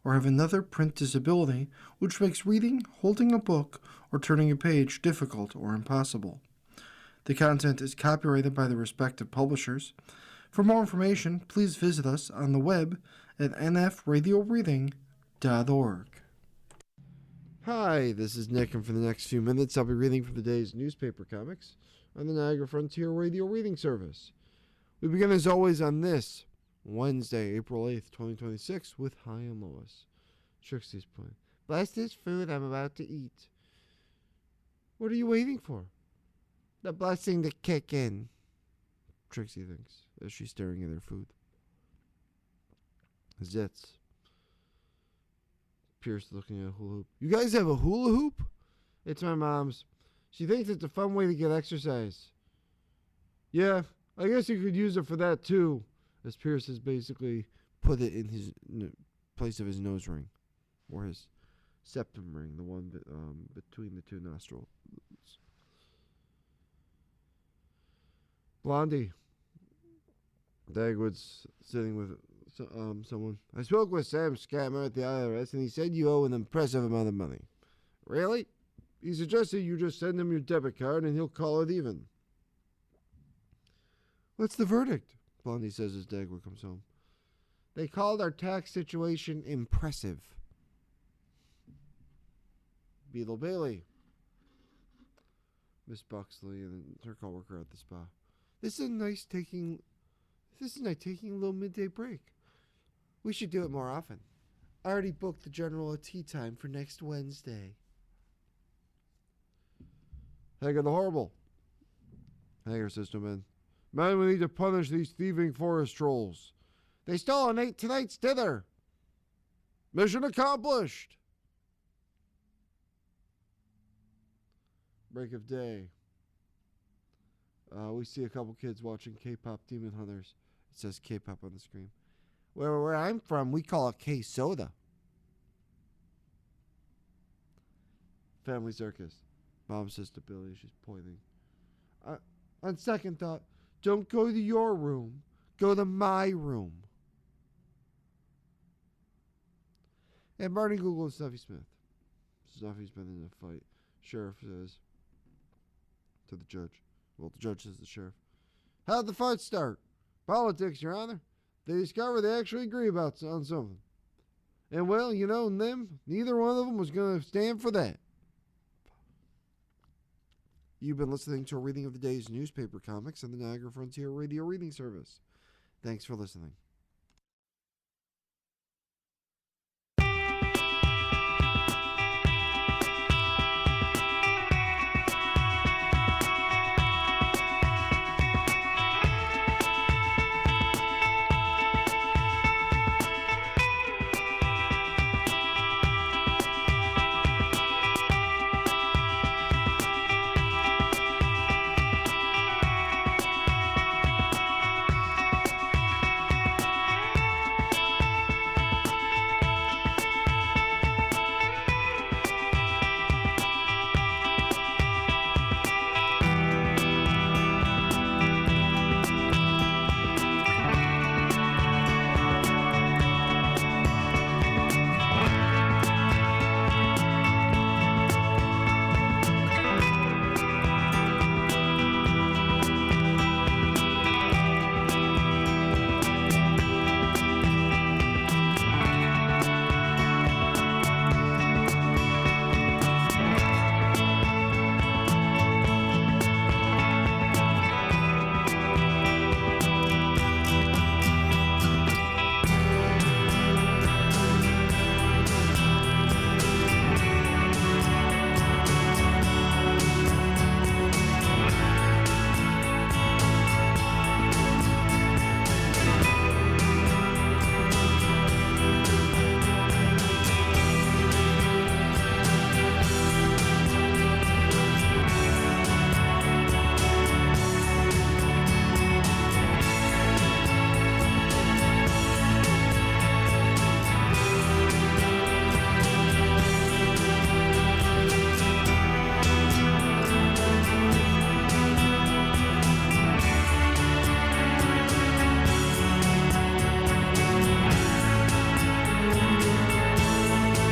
or have another print disability which makes reading, holding a book, or turning a page difficult or impossible. The content is copyrighted by the respective publishers. For more information, please visit us on the web at nfradioreading.org. Hi, this is Nick, and for the next few minutes, I'll be reading from the day's newspaper comics on the Niagara Frontier Radio Reading Service. We begin, as always, on this Wednesday, April 8th, 2026, with Hi, I'm Lois. Trixie's playing. Bless this food I'm about to eat. What are you waiting for? The blessing to kick in, Trixie thinks, as she's staring at her food. Zits. Pierce looking at a hula hoop. You guys have a hula hoop? It's my mom's. She thinks it's a fun way to get exercise. Yeah, I guess you could use it for that too, as Pierce has basically put it in his place of his nose ring, or his septum ring, the one between the two nostrils. Blondie. Dagwood's sitting with someone. I spoke with Sam Scatmer at the IRS, and he said you owe an impressive amount of money. Really? He suggested you just send him your debit card, and he'll call it even. What's the verdict? Blondie says as Dagwood comes home. They called our tax situation impressive. Beetle Bailey. Miss Buxley and her coworker at the spa. This is nice taking a little midday break. We should do it more often. I already booked the general a tea time for next Wednesday. Hagar the Horrible. Hagar says to men, Man, we need to punish these thieving forest trolls. They stole tonight's dinner. Mission accomplished. Break of day. We see a couple kids watching K-pop Demon Hunters. It says K-pop on the screen. Where I'm from, we call it K-soda. Family circus. Mom says to Billy, she's pointing. On second thought, don't go to your room. Go to my room. And Marty Google and Snuffy Smith. Snuffy's been in a fight. Sheriff says to the judge. Well, the judge says the sheriff. How'd the fight start? Politics, Your Honor. They discovered they actually agree on something. And, well, neither one of them was going to stand for that. You've been listening to a reading of the day's newspaper comics on the Niagara Frontier Radio Reading Service. Thanks for listening.